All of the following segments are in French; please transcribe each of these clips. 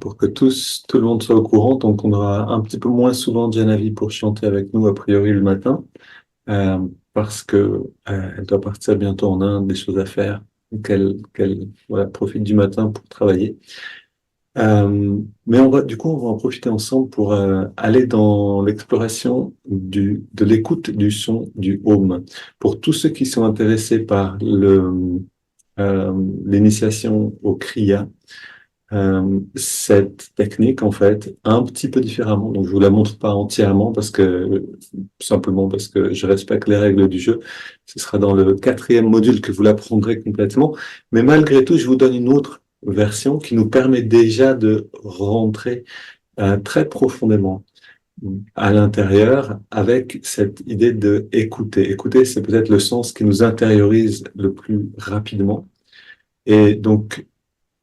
pour que tout le monde soit au courant. Donc, on aura un petit peu moins souvent Janavi pour chanter avec nous, a priori, le matin, euh, parce que elle doit partir bientôt en Inde, des choses à faire. Donc, voilà, profite du matin pour travailler. Mais du coup, on va en profiter ensemble pour aller dans l'exploration de l'écoute du son du home. Pour tous ceux qui sont intéressés par l'initiation au Kriya, cette technique, en fait, un petit peu différemment. Donc, je vous la montre pas entièrement simplement parce que je respecte les règles du jeu. Ce sera dans le quatrième module que vous l'apprendrez complètement. Mais malgré tout, je vous donne une autre version qui nous permet déjà de rentrer très profondément à l'intérieur avec cette idée de écouter. Écouter, c'est peut-être le sens qui nous intériorise le plus rapidement. Et donc,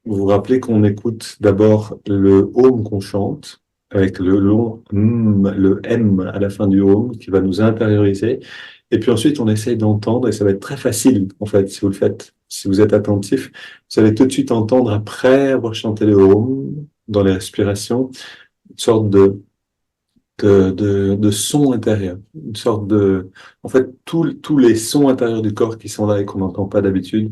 vous vous rappelez qu'on écoute d'abord le home qu'on chante, avec le long le M à la fin du home, qui va nous intérioriser. Et puis ensuite, on essaye d'entendre, et ça va être très facile, en fait, si vous le faites, si vous êtes attentif. Vous allez tout de suite entendre, après avoir chanté le home, dans les respirations, une sorte de son intérieur, une sorte en fait, tous les sons intérieurs du corps qui sont là et qu'on n'entend pas d'habitude.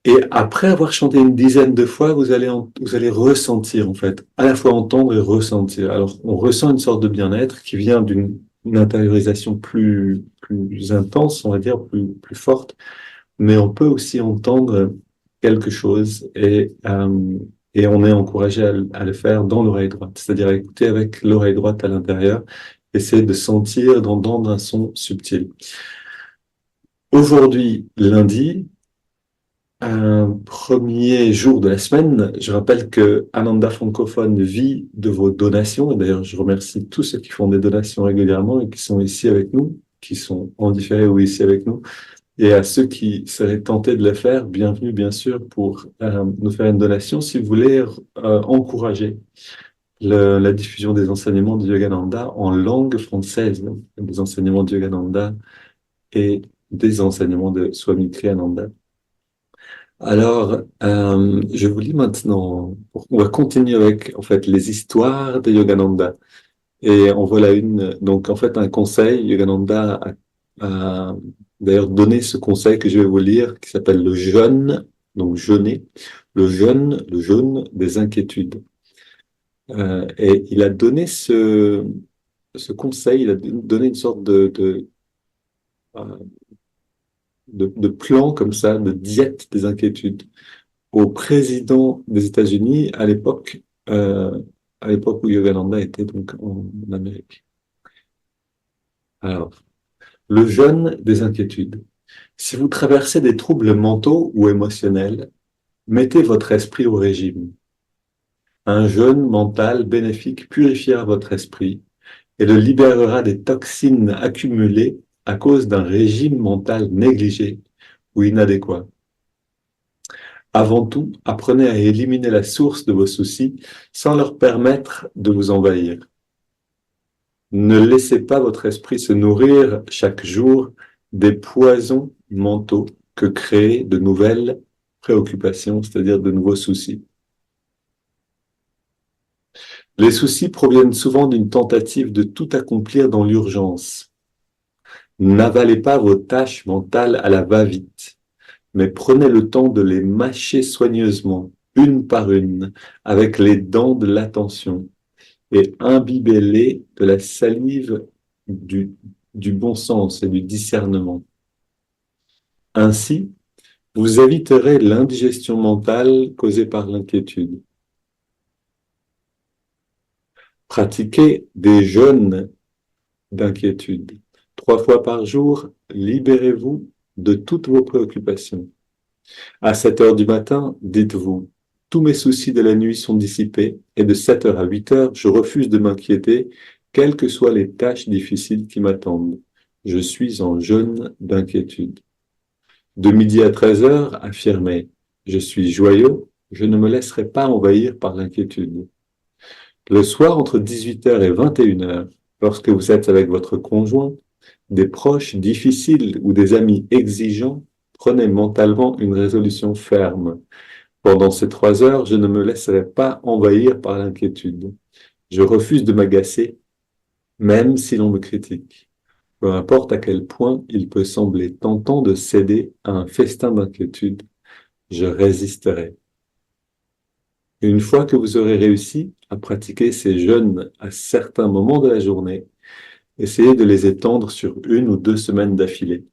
Et après avoir chanté une dizaine de fois, vous allez ressentir, en fait, à la fois entendre et ressentir. Alors, on ressent une sorte de bien-être qui vient une intériorisation plus intense, on va dire, plus forte, mais on peut aussi entendre quelque chose et on est encouragé à le faire dans l'oreille droite, c'est-à-dire à écouter avec l'oreille droite à l'intérieur, essayer de sentir, d'entendre un son subtil. Aujourd'hui, lundi, un premier jour de la semaine, je rappelle que Ananda Francophone vit de vos donations. Et d'ailleurs, je remercie tous ceux qui font des donations régulièrement et qui sont ici avec nous, qui sont en différé ou ici avec nous. Et à ceux qui seraient tentés de le faire, bienvenue bien sûr pour nous faire une donation si vous voulez encourager la diffusion des enseignements de Yogananda en langue française, des enseignements de Yogananda et des enseignements de Swami Kriyananda. Alors, je vous lis maintenant, on va continuer avec en fait les histoires de Yogananda. Et en voilà une, donc en fait un conseil, Yogananda a d'ailleurs donné ce conseil que je vais vous lire, qui s'appelle le jeûne, donc jeûner, le jeûne des inquiétudes. Et il a donné ce conseil, il a donné une sorte euh, de plan comme ça, de diète des inquiétudes au président des États-Unis euh, à l'époque où Yogananda était donc en Amérique. Alors, le jeûne des inquiétudes. Si vous traversez des troubles mentaux ou émotionnels, mettez votre esprit au régime. Un jeûne mental bénéfique purifiera votre esprit et le libérera des toxines accumulées à cause d'un régime mental négligé ou inadéquat. Avant tout, apprenez à éliminer la source de vos soucis sans leur permettre de vous envahir. Ne laissez pas votre esprit se nourrir chaque jour des poisons mentaux que créent de nouvelles préoccupations, c'est-à-dire de nouveaux soucis. Les soucis proviennent souvent d'une tentative de tout accomplir dans l'urgence. N'avalez pas vos tâches mentales à la va-vite, mais prenez le temps de les mâcher soigneusement, une par une, avec les dents de l'attention, et imbibez-les de la salive du, du bon sens et du discernement. Ainsi, vous éviterez l'indigestion mentale causée par l'inquiétude. Pratiquez des jeûnes d'inquiétude. 3 fois par jour, libérez-vous de toutes vos préoccupations. À 7 heures du matin, dites-vous, tous mes soucis de la nuit sont dissipés et de 7 heures à 8 heures, je refuse de m'inquiéter, quelles que soient les tâches difficiles qui m'attendent. Je suis en jeûne d'inquiétude. De midi à 13 heures, affirmez, je suis joyeux, je ne me laisserai pas envahir par l'inquiétude. Le soir, entre 18 heures et 21 heures, lorsque vous êtes avec votre conjoint, des proches difficiles ou des amis exigeants, prenez mentalement une résolution ferme. Pendant ces 3 heures, je ne me laisserai pas envahir par l'inquiétude. Je refuse de m'agacer, même si l'on me critique. Peu importe à quel point il peut sembler tentant de céder à un festin d'inquiétude, je résisterai. Et une fois que vous aurez réussi à pratiquer ces jeûnes à certains moments de la journée, essayez de les étendre sur 1 ou 2 semaines d'affilée.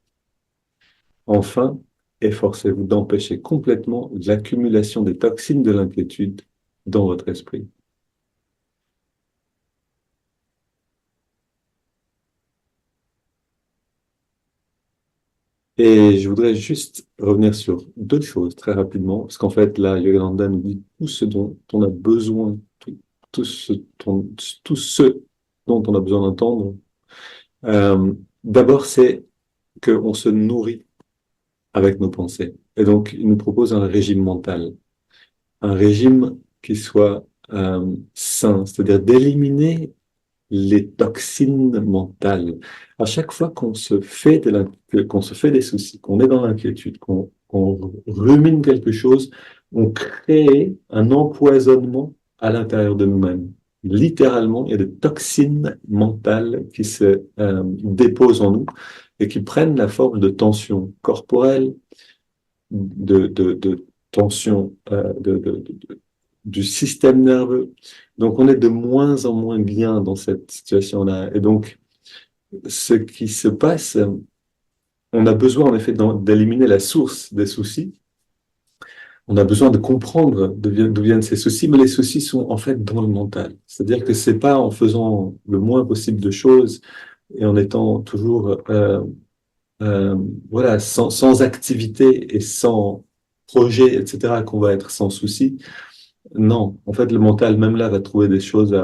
Enfin, efforcez-vous d'empêcher complètement l'accumulation des toxines de l'inquiétude dans votre esprit. Et je voudrais juste revenir sur 2 choses très rapidement, parce qu'en fait, là, Yogananda nous dit tout ce dont on a besoin, tout ce, tout ce dont on a besoin d'entendre. D'abord, c'est qu'on se nourrit avec nos pensées. Et donc, il nous propose un régime mental, un régime qui soit sain, c'est-à-dire d'éliminer les toxines mentales. À chaque fois qu'on se fait qu'on se fait des soucis, qu'on est dans l'inquiétude, qu'on rumine quelque chose, on crée un empoisonnement à l'intérieur de nous-mêmes. Littéralement, il y a des toxines mentales qui se déposent en nous et qui prennent la forme de tensions corporelles, de tension du système nerveux. Donc, on est de moins en moins bien dans cette situation-là. Et donc, ce qui se passe, on a besoin en effet d'éliminer la source des soucis. On a besoin de comprendre d'où viennent ces soucis, mais les soucis sont en fait dans le mental. C'est-à-dire que c'est pas en faisant le moins possible de choses et en étant toujours euh, voilà, sans activité et sans projet, etc., qu'on va être sans souci. Non, en fait, le mental, même là, va trouver des choses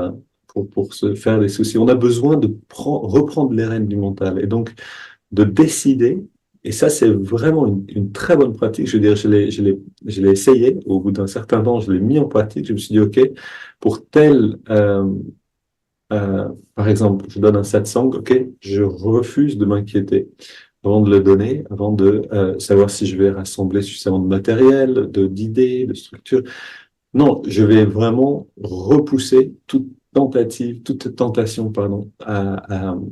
pour se faire des soucis. On a besoin de reprendre les rênes du mental et donc de décider. Et ça, c'est vraiment une très bonne pratique. Je veux dire, je l'ai essayé. Au bout d'un certain temps, je l'ai mis en pratique. Je me suis dit, OK, pour par exemple, je donne un satsang, OK, je refuse de m'inquiéter avant de le donner, avant de savoir si je vais rassembler suffisamment de matériel, d'idées, de structures. Non, je vais vraiment repousser toute tentation, pardon,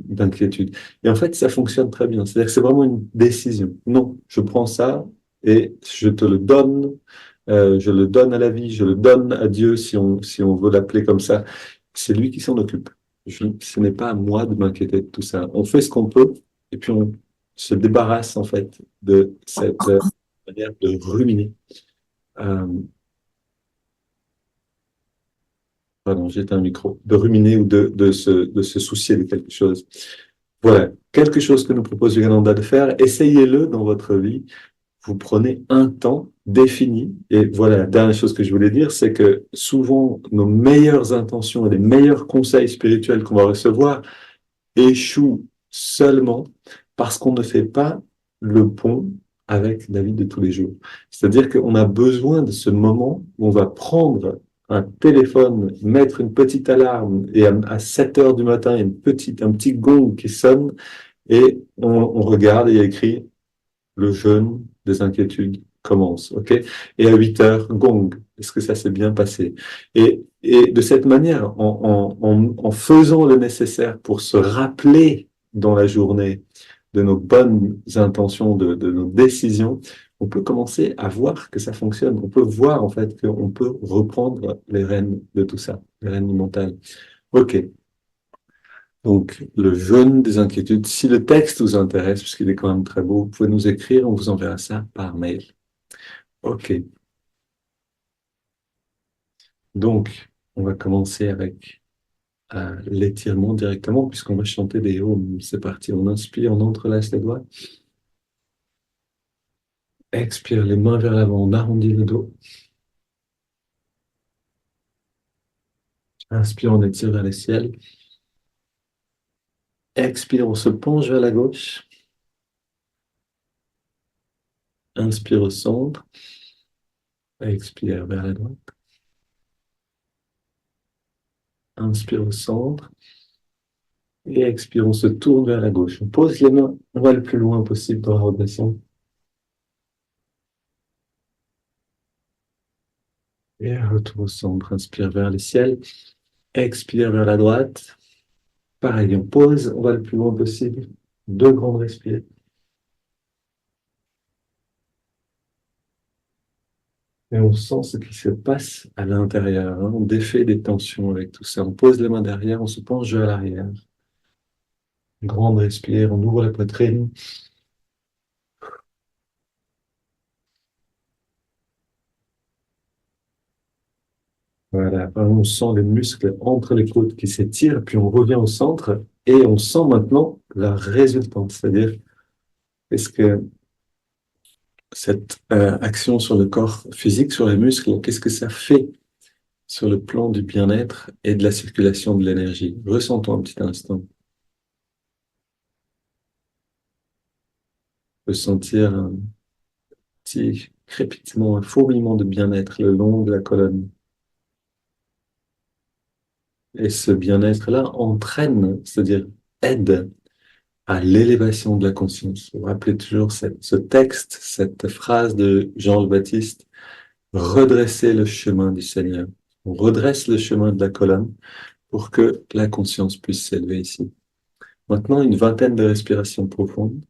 d'inquiétude. Et en fait, ça fonctionne très bien. C'est-à-dire que c'est vraiment une décision. Non, je prends ça et je te le donne. Je le donne à la vie, je le donne à Dieu, si on veut l'appeler comme ça. C'est lui qui s'en occupe. Ce n'est pas à moi de m'inquiéter de tout ça. On fait ce qu'on peut et puis on se débarrasse en fait de cette manière de ruminer. Euh, Pardon, j'ai un micro, de ruminer ou de se soucier de quelque chose. Voilà, quelque chose que nous propose Yogananda de faire, essayez-le dans votre vie. Vous prenez un temps défini. Et voilà, la dernière chose que je voulais dire, c'est que souvent, nos meilleures intentions et les meilleurs conseils spirituels qu'on va recevoir échoue seulement parce qu'on ne fait pas le pont avec la vie de tous les jours. C'est-à-dire qu'on a besoin de ce moment où on va prendre un téléphone, mettre une petite alarme et à 7 heures du matin, il y a un petit gong qui sonne et on regarde et il y a écrit le jeûne des inquiétudes commence, ok? Et à 8 heures, gong. Est-ce que ça s'est bien passé? Et de cette manière, en faisant le nécessaire pour se rappeler dans la journée de nos bonnes intentions, de nos décisions, on peut commencer à voir que ça fonctionne. On peut voir en fait qu'on peut reprendre les rênes de tout ça, les rênes du mental. Ok, donc, le jeûne des inquiétudes. Si le texte vous intéresse, puisqu'il est quand même très beau, vous pouvez nous écrire, on vous enverra ça par mail. Ok, donc, on va commencer avec l'étirement directement, puisqu'on va chanter des hymnes. C'est parti, on inspire, on entrelace les doigts. Expire les mains vers l'avant, on arrondit le dos. Inspire, on étire vers le ciel. Expire, on se penche vers la gauche. Inspire au centre. Expire vers la droite. Inspire au centre. Et expire, on se tourne vers la gauche. On pose les mains, on va le plus loin possible dans la rotation. Et retour au centre. Inspire vers le ciel. Expire vers la droite. Pareil, on pose, on va le plus loin possible. Deux grandes respires. Et on sent ce qui se passe à l'intérieur, hein. On défait des tensions avec tout ça. On pose les mains derrière, on se penche vers l'arrière. Grande respire, on ouvre la poitrine. Voilà, on sent les muscles entre les côtes qui s'étirent, puis on revient au centre et on sent maintenant la résultante. C'est-à-dire, est-ce que cette action sur le corps physique, sur les muscles, qu'est-ce que ça fait sur le plan du bien-être et de la circulation de l'énergie? Ressentons un petit instant. On peut sentir un petit crépitement, un fourmillement de bien-être le long de la colonne. Et ce bien-être-là entraîne, c'est-à-dire aide à l'élévation de la conscience. Vous vous rappelez toujours ce texte, cette phrase de Jean le Baptiste, redresser le chemin du Seigneur. On redresse le chemin de la colonne pour que la conscience puisse s'élever ici. Maintenant, une vingtaine de respirations profondes.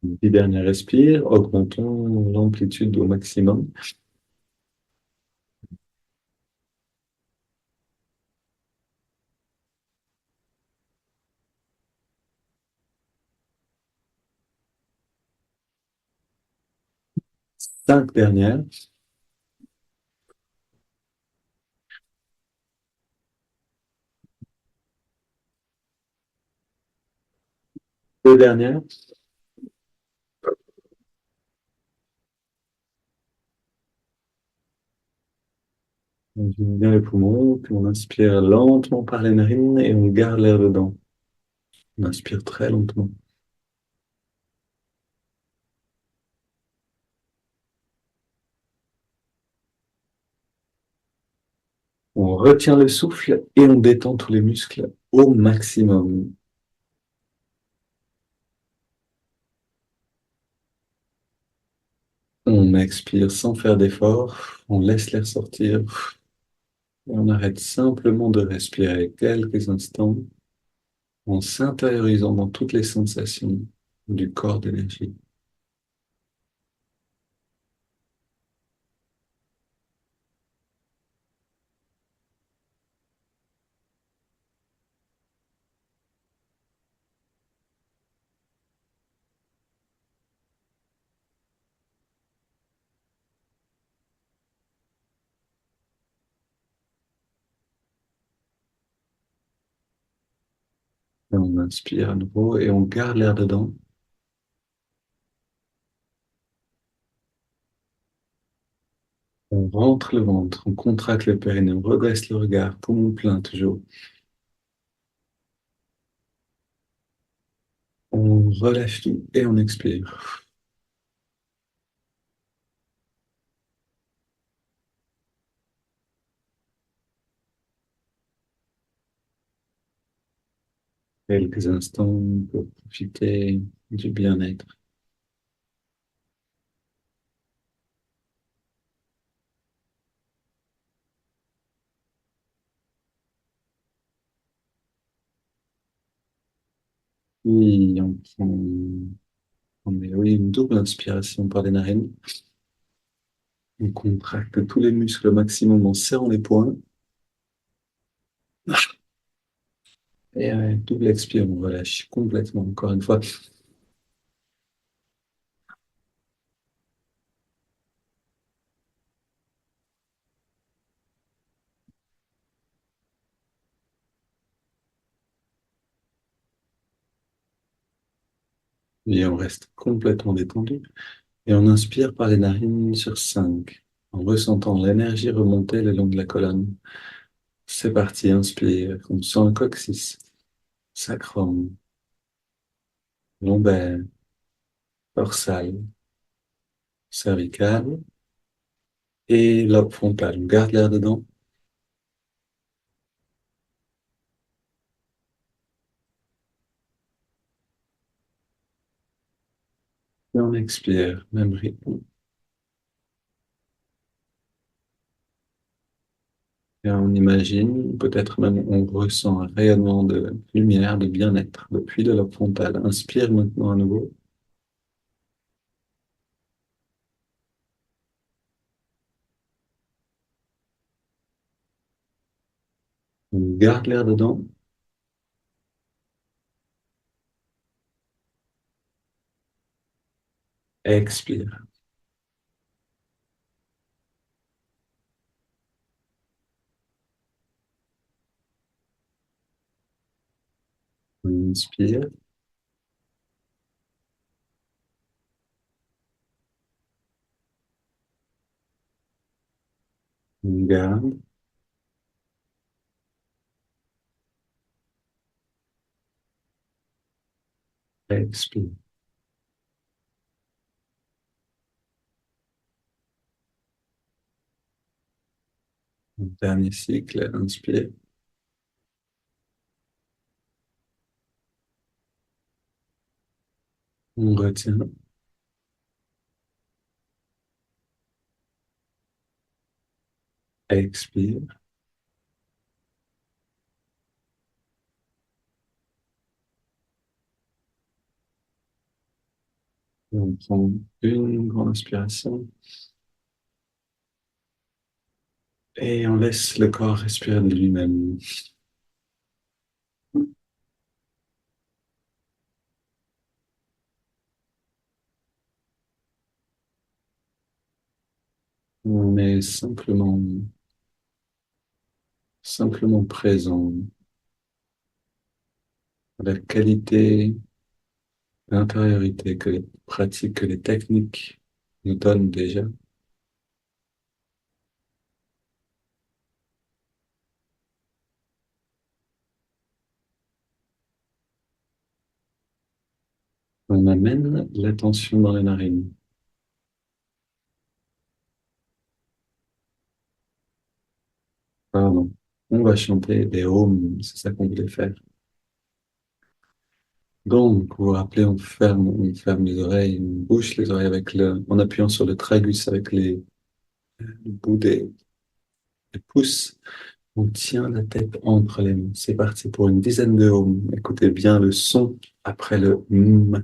Dix dernières respires, augmentons l'amplitude au maximum. Cinq dernières. Deux dernières. On ouvre bien les poumons, puis on inspire lentement par les narines et on garde l'air dedans. On inspire très lentement. On retient le souffle et on détend tous les muscles au maximum. On expire sans faire d'effort, on laisse l'air sortir et on arrête simplement de respirer quelques instants en s'intériorisant dans toutes les sensations du corps d'énergie. Et on inspire à nouveau et on garde l'air dedans. On rentre le ventre, on contracte le périnée, on redresse le regard, poumon plein toujours. On relâche tout et on expire. Quelques instants pour profiter du bien-être. Puis on met oui, une double inspiration par les narines. On contracte tous les muscles au maximum en serrant les poings. Et double expire, on relâche complètement encore une fois. Et on reste complètement détendu. Et on inspire par les narines sur 5. en ressentant l'énergie remonter le long de la colonne. C'est parti, inspire. On sent le coccyx, sacrum, lombaire, dorsal, cervical et lobe frontal. On garde l'air dedans et on expire, même rythme. Et on imagine, peut-être même on ressent un rayonnement de lumière, de bien-être depuis le lobe frontal. Inspire maintenant à nouveau. On garde l'air dedans. Expire. Inspire. On garde. Expire. Dernier cycle. Inspire. On retient. Expire. Et on prend une grande inspiration. Et on laisse le corps respirer de lui-même. On est simplement présent à la qualité, l'intériorité que les pratiques, que les techniques nous donnent déjà. On amène l'attention dans les narines. Pardon. On va chanter des ohms, c'est ça qu'on voulait faire. Donc, vous vous rappelez, on ferme les oreilles, on bouche les oreilles en appuyant sur le tragus avec le bout des pouces. On tient la tête entre les mains. C'est parti pour une dizaine de ohms. Écoutez bien le son après le mm.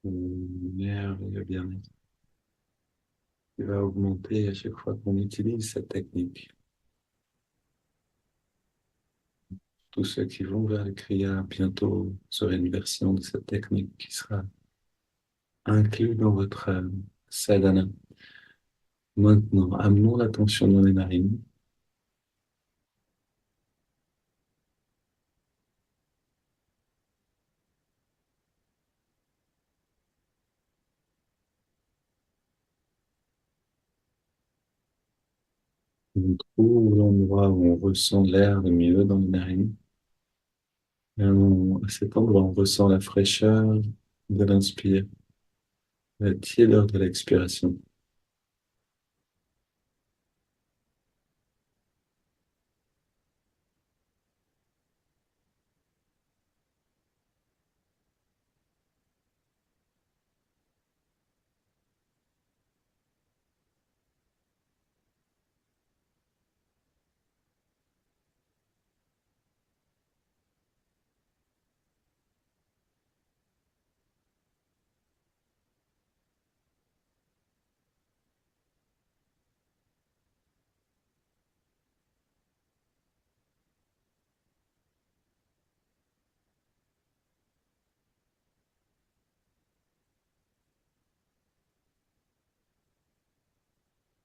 Merveilleux bien-être qui va augmenter à chaque fois qu'on utilise cette technique. Tous ceux qui vont vers le Kriya, bientôt, vous aurez une version de cette technique qui sera inclue dans votre sadhana. Maintenant, amenons l'attention dans les narines. On trouve l'endroit où on ressent l'air le mieux dans les narines. Et à cet endroit, on ressent la fraîcheur de l'inspire, la tiédeur de l'expiration.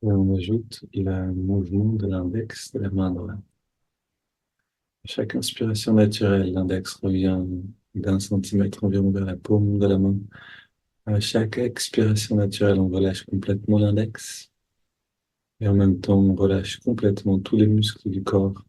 Et on ajoute le mouvement de l'index de la main droite. À chaque inspiration naturelle, l'index revient d'1 centimètre environ vers la paume de la main. À chaque expiration naturelle, on relâche complètement l'index et en même temps, on relâche complètement tous les muscles du corps.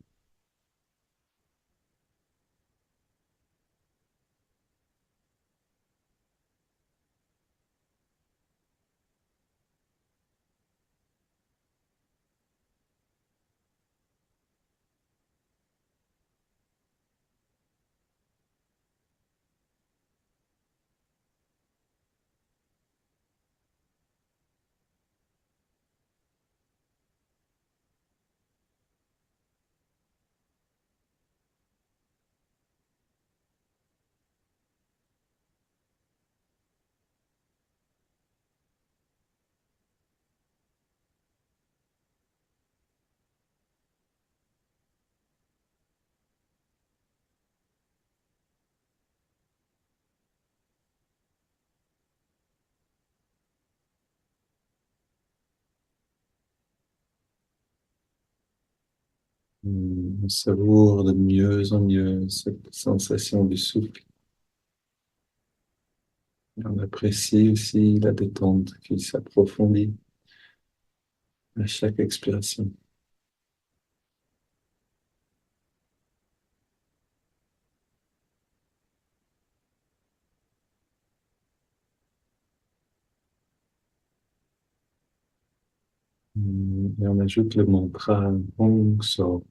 On savoure de mieux en mieux cette sensation du souffle. On apprécie aussi la détente qui s'approfondit à chaque expiration. Et on ajoute le mantra Om So.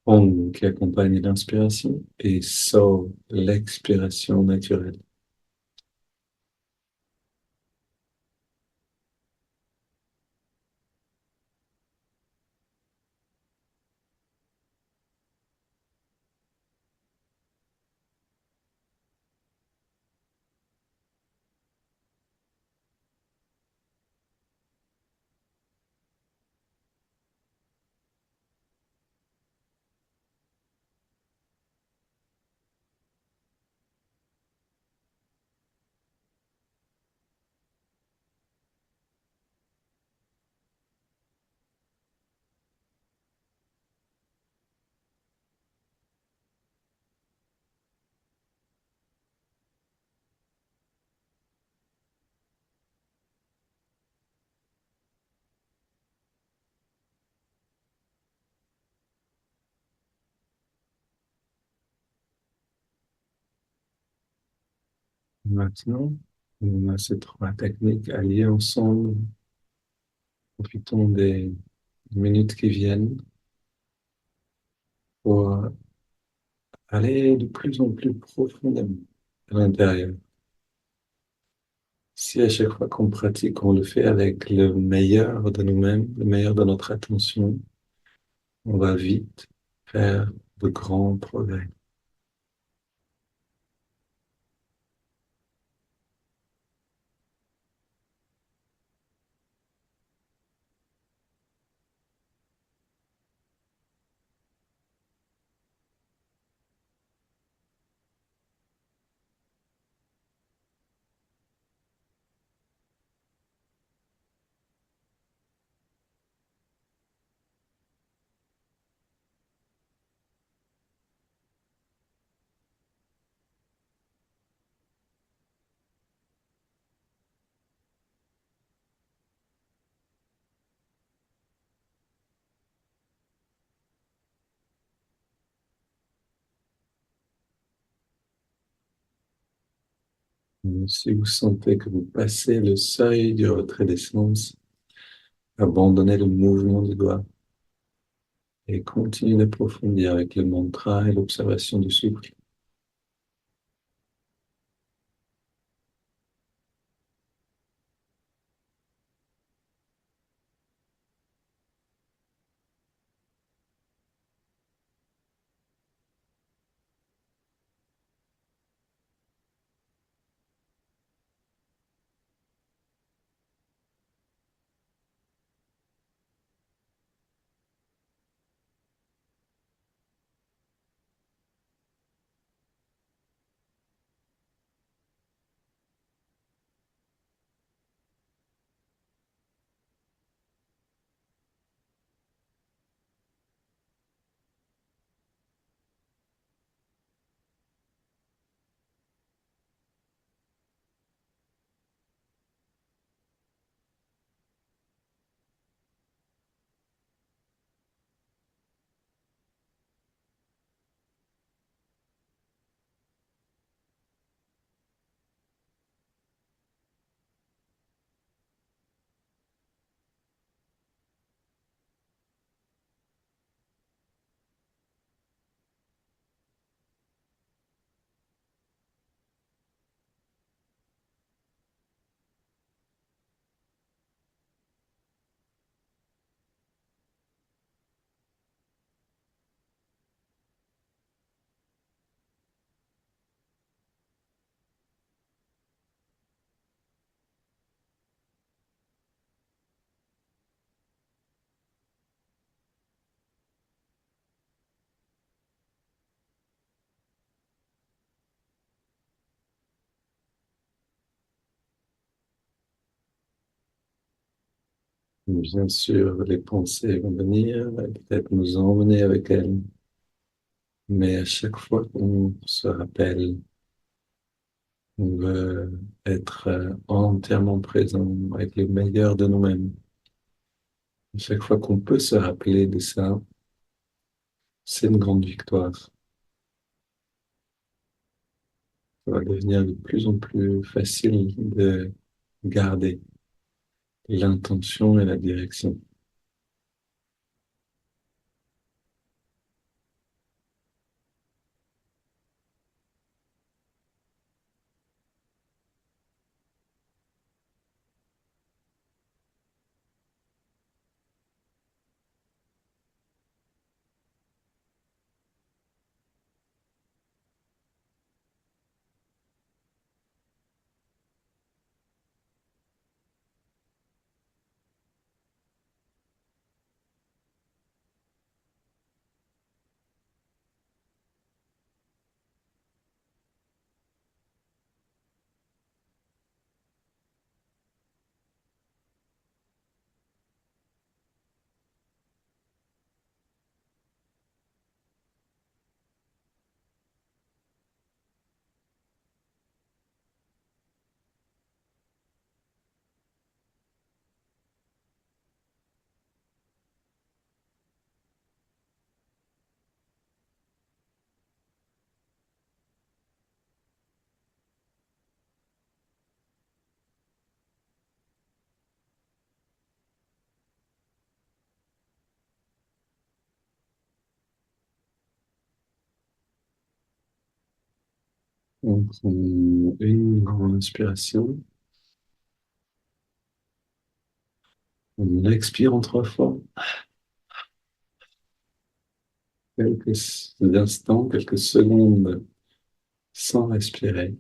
Om qui accompagne l'inspiration et So, l'expiration naturelle. Maintenant, on a ces trois techniques alliées ensemble. Profitons des minutes qui viennent pour aller de plus en plus profondément à l'intérieur. Si à chaque fois qu'on pratique, on le fait avec le meilleur de nous-mêmes, le meilleur de notre attention, on va vite faire de grands progrès. Si vous sentez que vous passez le seuil du retrait d'essence, abandonnez le mouvement du doigt et continuez d'approfondir avec le mantra et l'observation du souffle. Bien sûr, les pensées vont venir, peut-être nous emmener avec elles, mais à chaque fois qu'on se rappelle, on veut être entièrement présent avec le meilleur de nous-mêmes. À chaque fois qu'on peut se rappeler de ça, c'est une grande victoire. Ça va devenir de plus en plus facile de garder l'intention et la direction. On prend une grande inspiration, on expire en 3 fois, quelques instants, quelques secondes sans respirer,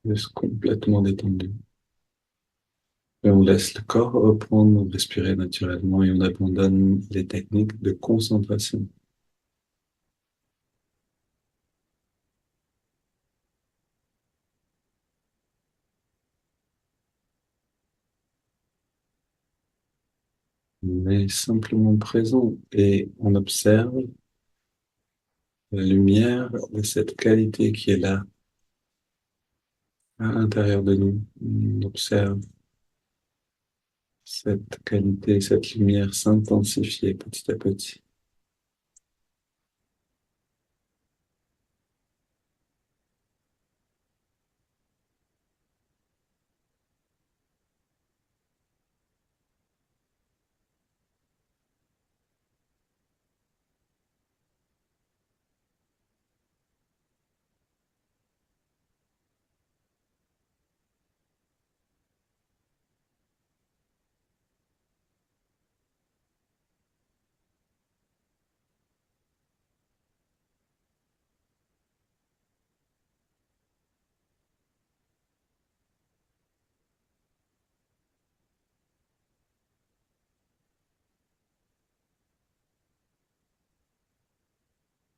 juste complètement détendu. Et on laisse le corps reprendre, respirer naturellement et on abandonne les techniques de concentration. On est simplement présent et on observe la lumière de cette qualité qui est là, à l'intérieur de nous. On observe cette qualité, cette lumière s'intensifier petit à petit.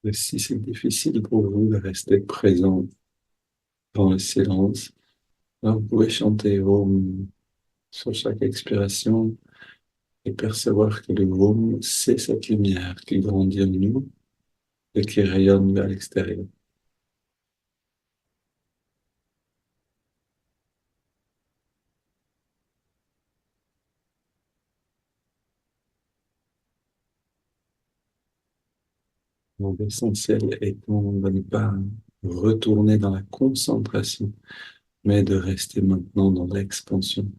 Et si c'est difficile pour vous de rester présent dans le silence, alors vous pouvez chanter Om sur chaque expiration et percevoir que le Om, c'est cette lumière qui grandit en nous et qui rayonne vers l'extérieur. Donc, l'essentiel étant de ne pas retourner dans la concentration, mais de rester maintenant dans l'expansion.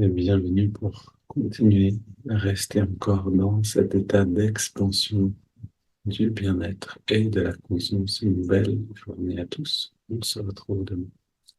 et bienvenue pour continuer à rester encore dans cet état d'expansion du bien-être et de la conscience. Une belle journée à tous. On se retrouve demain.